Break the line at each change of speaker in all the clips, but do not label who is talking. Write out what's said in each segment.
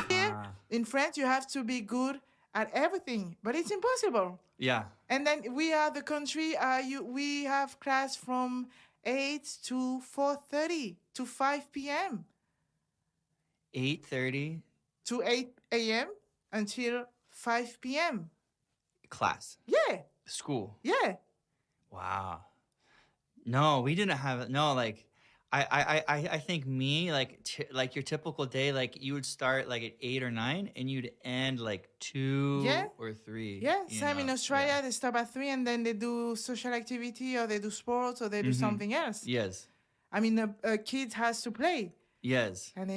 Here
Ah,
in France, you have to be good at everything, but it's impossible.
yeah.
And then we are the country. We have class from 8 to 4:30 to 5 p.m.
8:30
to 8 a.m. until 5 p.m.
class,
Yeah,
school.
yeah.
Wow. No, we didn't have it. No, like I think me like like your typical day, like you would start like at 8 or 9 and you'd end like
Yeah,
2 or 3,
yeah.
you
Same in
know. Yeah.
Australia, they stop at 3 and then they do social activity or they do sports or they do
Mm-hmm.
something else.
Yes.
I mean, a kid has to play.
Yes.
And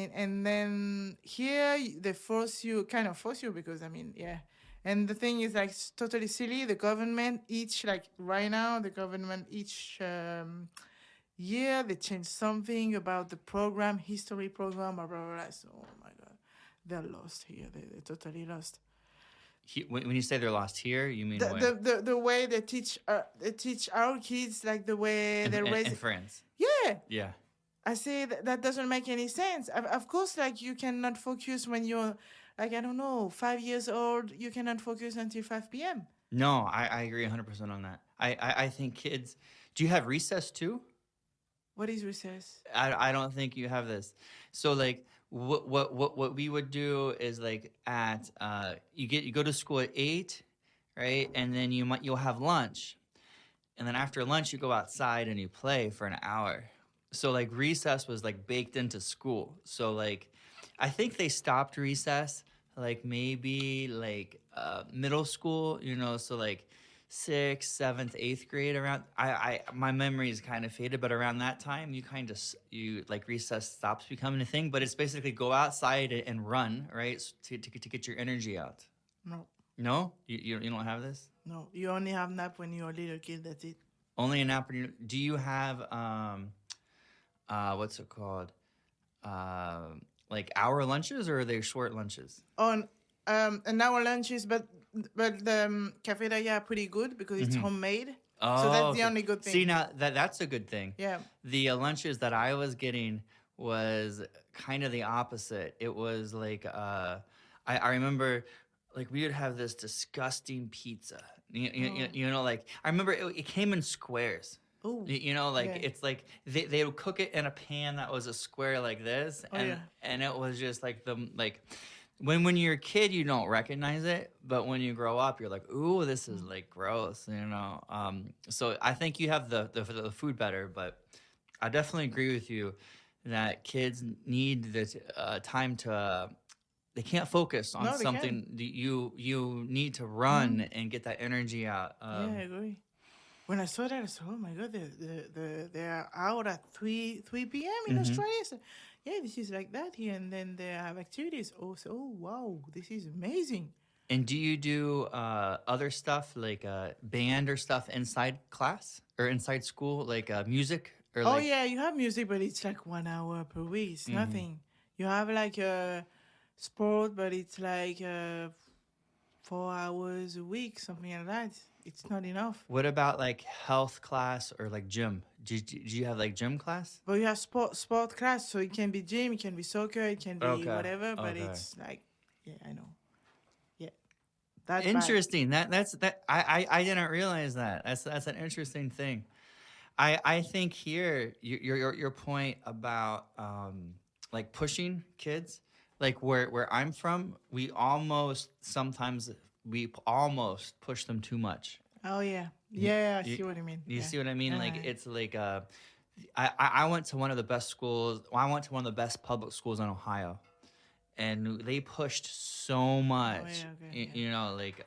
then here they force you, kind of force you because I mean, yeah. And the thing is like totally silly. The government each like right now, the government each year they change something about the program, history program, blah blah blah. So oh my god, they're lost here. They're totally lost.
When you say they're lost here, you mean
The,
where?
the, the, the way they teach our kids, like the way they
In
raise.
France.
Yeah,
Yeah.
I say that doesn't make any sense. Of course, like you cannot focus when you're, like, I don't know, 5 years old. You cannot focus until 5 p.m.
No, I agree 100% on that. I think kids. Do you have recess too?
What is recess?
I don't think you have this. So like what we would do is like at you go to school at 8, right? And then you'll have lunch. And then after lunch you go outside and you play for an hour. So like recess was like baked into school. So like I think they stopped recess like maybe like middle school, you know, so like sixth, seventh, eighth grade around. I my memory is kind of faded, but around that time, you like recess stops becoming a thing. But it's basically go outside and run, right, to get your energy out.
No,
No, you don't have this.
no. You only have nap when you're a little kid. That's it.
Only an app. Do you have what's it called? Like hour lunches or are they short lunches?
On and our lunches, but the cafeteria are pretty good because it's
Mm-hmm.
homemade. So
Oh,
that's the
okay.
only good
See
thing.
now that's a good thing.
Yeah.
The lunches that I was getting was kind of the opposite. It was like I remember like we would have this disgusting pizza.
Oh.
You know, like I remember it came in squares.
Oh.
You know, like
Yeah.
it's like they would cook it in a pan that was a square like this,
Oh yeah.
and it was just like the like when you're a kid you don't recognize it, but when you grow up you're like, ooh, this is like gross, you know. So I think you have the food better, but I definitely agree with you that kids need the time to. They can't focus on
No, they can.
something. You need to
Mm.
run and get that energy out.
Yeah, I agree. When I saw that, I said, "Oh my God, they're out at 3 p.m. in
Mhm.
Australia." So, yeah, this is like that here, and then they have activities. Oh, so oh, wow, this is amazing.
And do you do other stuff like band or stuff inside class or inside school, like music or
Oh
like?
yeah, you have music, but it's like 1 hour per week. It's
Hmm.
nothing. You have like a sport, but it's like 4 hours a week, something like that. It's not enough.
What about like health class or like gym? Do you have like gym class?
But you have sport class, so it can be gym, it can be soccer, it can be
Okay.
whatever. But
Okay.
it's like, yeah, I know. Yeah, that bad.
Interesting. That's that. I didn't realize that. That's an interesting thing. I think here your point about like pushing kids, like where I'm from, we almost push them too much.
Oh yeah,
You,
yeah. I
you,
see what you mean.
you
Yeah.
see what I mean? Like
Uh-huh.
it's like I went to one of the best schools. Well, I went to one of the best public schools in Ohio, and they pushed so
Oh
much.
yeah. Okay. Yeah.
You know, like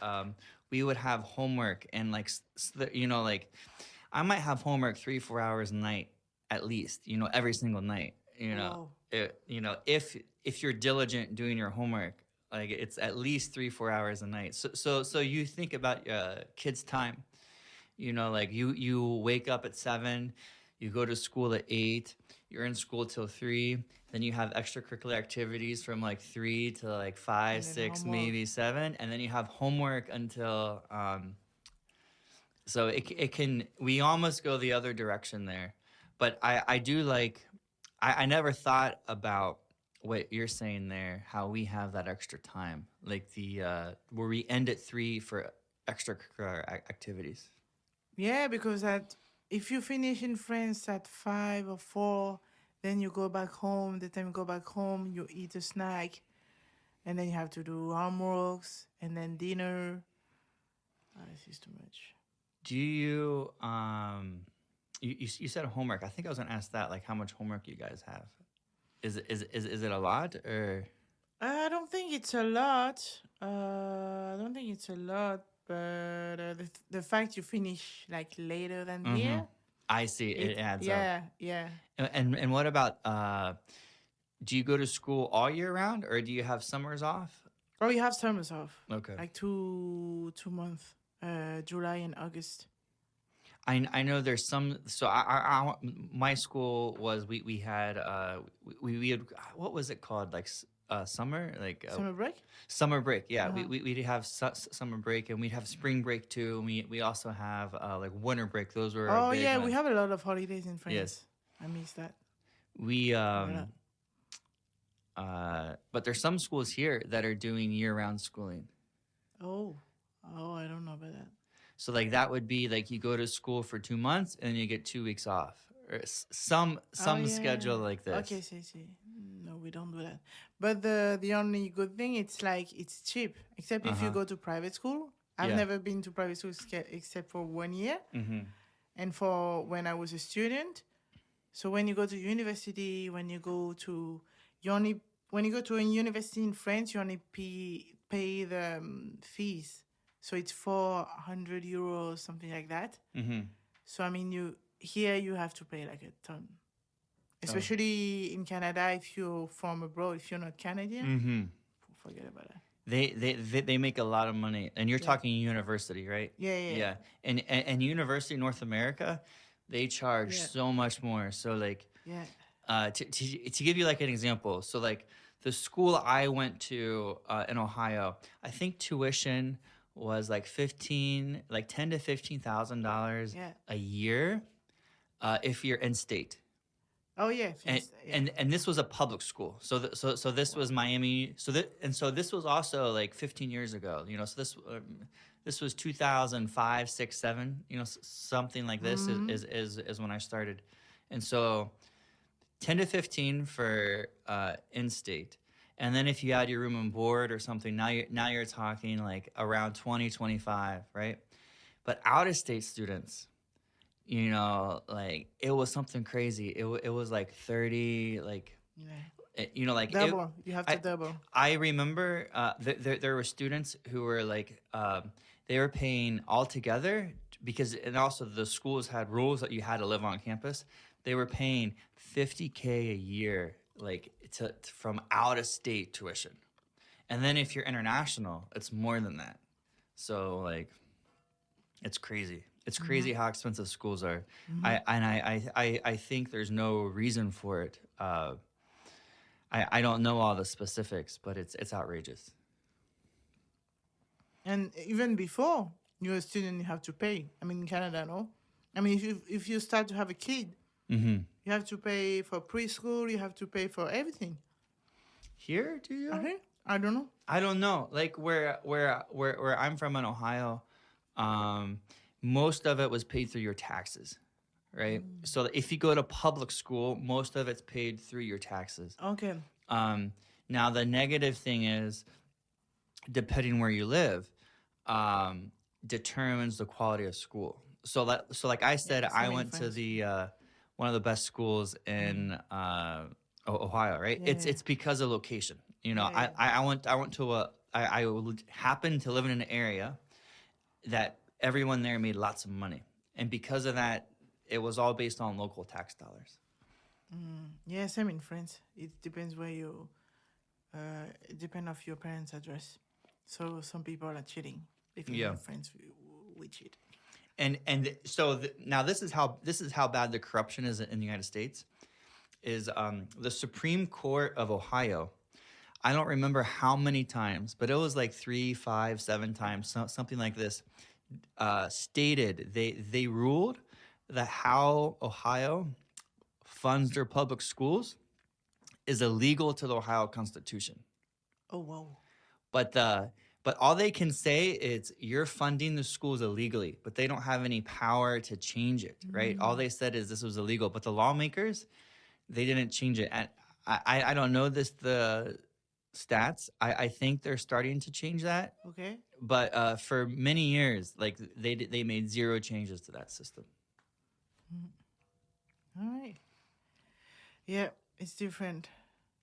we would have homework and like you know, like I might have homework 3 4 hours a night at least. You know, every single night.
Whoa.
You know, if you're diligent doing your homework, like it's at least 3 4 hours a night. So you think about kids' time. You know, like you wake up at 7, you go to school at 8, you're in school till 3, then you have extracurricular activities from like 3 to like 5
And then
6
homework.
maybe 7, and then you have homework until so it can we almost go the other direction there. But I do like I never thought about what you're saying there, how we have that extra time, like the where we end at 3 for extracurricular activities.
Yeah, because at if you finish in France at 5 or 4, then you go back home. The time you go back home, you eat a snack, and then you have to do homeworks and then dinner. This is too much.
Do you you said homework. I think I was gonna ask that, like how much homework you guys have. Is it a lot or?
I don't think it's a lot. I don't think it's a lot, but the fact you finish like later than
Mm-hmm.
here,
I see. It adds up.
yeah, yeah.
And what about do you go to school all year round or do you have summers off?
Oh, you have summers off,
Okay.
like 2 months, July and August.
I know there's some. So my school was we had we had, what was it called, like summer, like
Summer break.
summer break. Yeah,
Uh-huh.
we'd have summer break and we'd have spring break too. And we also have like winter break. Those were our
Oh
big
yeah, we
ones.
have a lot of holidays in France.
Yes.
I miss that.
We
Voilà.
but there's some schools here that are doing year round schooling.
Oh, oh, I don't know about that.
So like that would be like you go to school for 2 months and you get 2 weeks off, or
Oh
some
yeah.
schedule like this.
Okay, see. No, we don't do that. But the only good thing, it's like it's cheap. Except if you
Uh-huh.
go to private school. I've
Yeah.
never been to private school except for 1 year,
Mm-hmm.
and for when I was a student. So when you go to university, when you go to a university in France, you only pay the fees. So it's 400 euros, something like that.
Mm-hmm.
So I mean, you have to pay like a ton,
Oh.
especially in Canada. If you're from abroad, if you're not Canadian,
Mm-hmm.
forget about it.
They make a lot of money, and you're
Yeah.
talking university, right?
Yeah.
Yeah, and University North America, they charge
Yeah.
so much more. So like,
Yeah.
to give you like an example, so like the school I went to in Ohio, I think tuition was like ten to $15,000
Yeah.
a year, if you're in state.
Oh yeah.
and
Yeah.
and this was a public school. So this was Miami. So this was also like 15 years ago. So this was 2005, 6, 7. Something like this
Mhm.
is when I started, and so 10 to 15 for in state, and then if you add your room and board or something, now you're talking like around 20, 25, right? But out of state students, like it was something crazy. It was like 30, like
Yeah.
like
Double. You have to
I
double.
I remember there were students who were like they were paying all together, because, and also the schools had rules that you had to live on campus. They were paying $50K a year, like from out of state tuition, and then if you're international, it's more than that. So like, it's crazy. It's crazy how expensive schools are. I think there's no reason for it. I don't know all the specifics, but it's outrageous.
And even before you're a student, you have to pay. I mean, in Canada, no. I mean, if you start to have a kid,
Mm-hmm.
you have to pay for preschool. You have to pay for everything.
Here, do you?
Okay. I don't know.
I don't know. Like where I'm from in Ohio, most of it was paid through your taxes, right? So if you go to public school, most of it's paid through your taxes.
Okay.
Now the negative thing is, depending where you live, determines the quality of school. So like I said,
so
I
many
went to
friends.
the one of the best schools in Ohio, right?
Yeah.
It's because of location.
Yeah.
I went to I happened to live in an area that everyone there made lots of money, and because of that, it was all based on local tax dollars.
Yeah, same in France. It depends where you. It depends of your parents' address. So some people are cheating. If you're
Yeah.
in France, we cheat.
And so now this is how bad the corruption is in the United States. Is the Supreme Court of Ohio? I don't remember how many times, but it was like 3, 5, 7 times, something like this. Stated they ruled that how Ohio funds their public schools is illegal to the Ohio Constitution.
Oh wow.
But but all they can say is you're funding the schools illegally, but they don't have any power to change it, right? All they said is this was illegal, but the lawmakers, they didn't change it. And I don't know the stats. I think they're starting to change that,
Okay.
but for many years, like they made zero changes to that system.
All right. Yeah, it's different.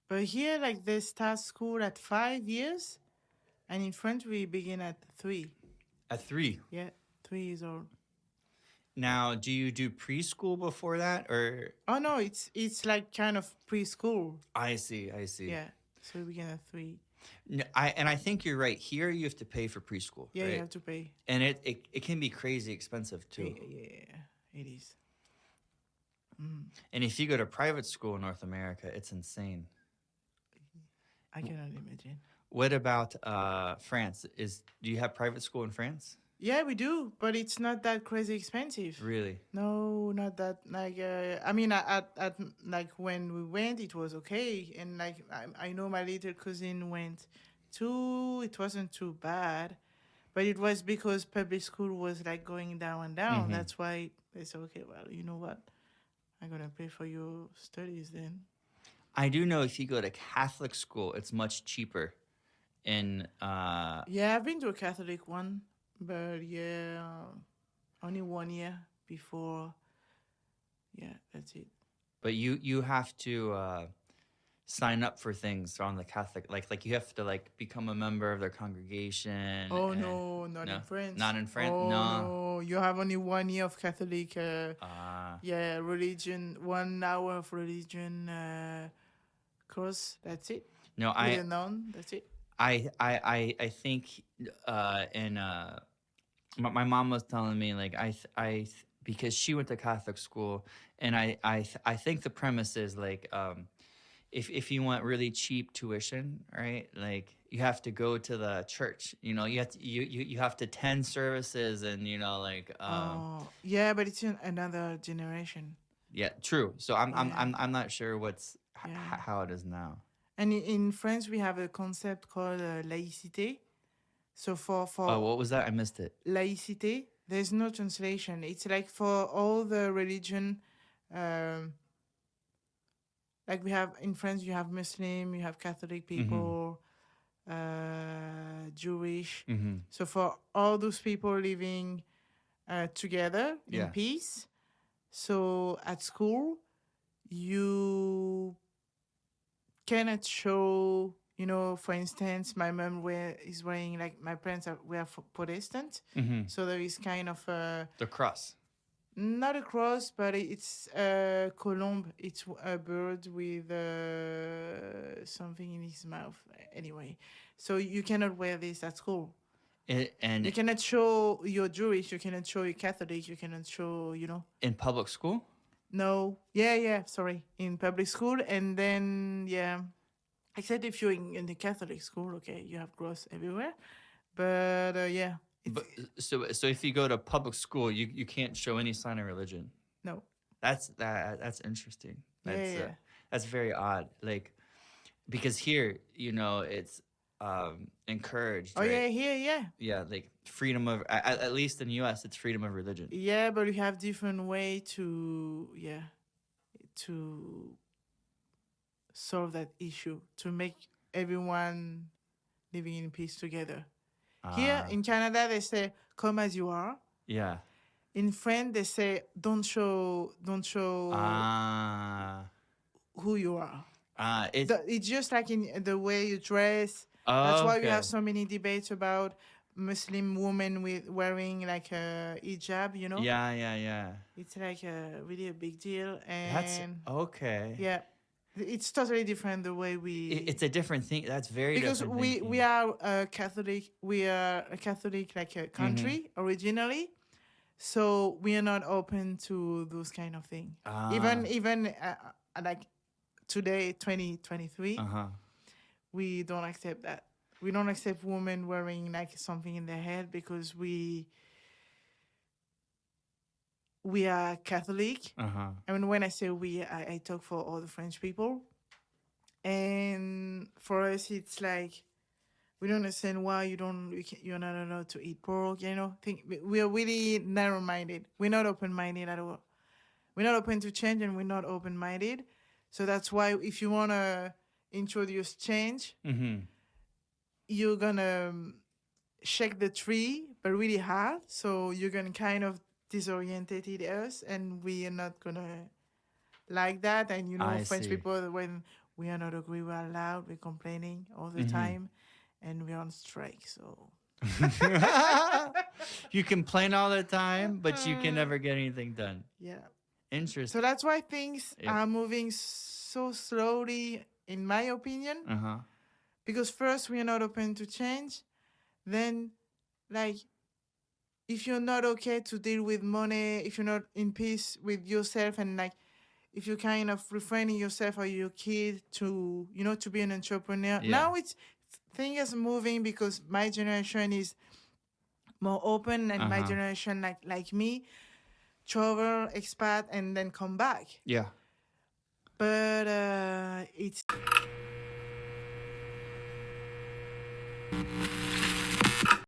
But here, like, they start school at 5 years, and in France, we begin at 3.
At 3.
Yeah, 3 years old.
Now, do you do preschool before that, or
Oh no, it's like kind of preschool.
I see, I see.
Yeah, so we begin at 3.
I think you're right. Here, you have to pay for preschool,
Yeah,
right?
you have to pay.
And it can be crazy expensive too.
Yeah, it is.
And if you go to private school in North America, it's insane.
I cannot imagine.
What about France? Do you have private school in France?
Yeah, we do, but it's not that crazy expensive.
Really?
No, not that. Like, I mean, at like when we went, it was okay, and like I know my little cousin went too. It wasn't too bad, but it was because public school was like going down and down. That's why they said, okay, well, you know what, I'm gonna pay for your studies then.
I do know if you go to Catholic school, it's much cheaper. In
Yeah, I've been to a Catholic one, but yeah, only 1 year before. Yeah, that's it.
but you have to sign up for things on the Catholic, like you have to like become a member of their congregation.
Oh
and-
no, not
no?
in France.
Not in France.
Oh
No.
no, you have only 1 year of Catholic. Yeah, religion. 1 hour of religion course. That's it.
No,
With a nun. That's it.
I think in my mom was telling me like because she went to Catholic school, and I think the premise is like if you want really cheap tuition, right? Like you have to go to the church. You know, you have to you have to attend services, and you know like
Oh yeah, but it's in another generation.
yeah, true. So
Yeah.
I'm not sure what's
Yeah.
how it is now.
And in France, we have a concept called laïcité. So for
Oh, what was that? I missed it.
laïcité, there's no translation. It's like for all the religion, um, like we have in France, you have Muslim, you have Catholic people, Jewish. So for all those people living together in
Yeah.
peace, so at school, you cannot show, you know, for instance, my mom is wearing, like, my parents were Protestant, so there is kind of
The cross.
not a cross, but it's a column. It's a bird with something in his mouth. Anyway, so you cannot wear this at school.
And
You cannot show you're Jewish. You cannot show you're Catholic. You cannot show, you know.
in public school?
No. Yeah. Sorry. In public school. And then, yeah. Except if you're in the Catholic school, okay, you have cross everywhere. But, yeah.
But so if you go to public school, you can't show any sign of religion.
No.
That's interesting. That's
Yeah.
that's very odd. Like because here, you know, it's encouraged.
Oh,
right?
yeah, here, yeah.
Yeah, like freedom of at least in the U.S. it's freedom of religion.
Yeah, but we have different way to solve that issue, to make everyone living in peace together. Here in Canada, they say "come as you are."
Yeah.
In France, they say don't show who you are. It's just like in the way you dress. That's why we have so many debates about Muslim women wearing like a hijab, you know?
Yeah.
It's like really a big deal. And
That's okay.
yeah, it's totally different the way we.
It's a different thing. That's very
Because
different.
we are a Catholic. We are a Catholic like a country originally, so we are not open to those kind of things. Even like today, 2023, we don't accept that. We don't accept women wearing like something in their head because we are Catholic. I mean, when I say we, I talk for all the French people. And for us, it's like we don't understand why you're not allowed to eat pork. Think we are really narrow-minded. We're not open-minded at all. We're not open to change, and we're not open-minded. So that's why if you wanna introduce change,
Mm-hmm.
you're gonna shake the tree, but really hard. So you're gonna kind of disorientate us, and we are not gonna like that. And
I
French
see.
people, when we are not agree, we're loud, we're complaining all the
Mm-hmm.
time, and we're on strike. So
You complain all the time, but you can never get anything done.
yeah. So
Interesting.
that's why things
Yep.
are moving so slowly, in my opinion.
Uh-huh.
Because first, we are not open to change. Then, like, if you're not okay to deal with money, if you're not in peace with yourself, and like, if you're kind of refraining yourself or your kid to, to be an entrepreneur.
Yeah.
Now it's thing is moving because my generation is more open, and my
Uh-huh.
generation, like me, travel, expat, and then come back.
Yeah.
But it's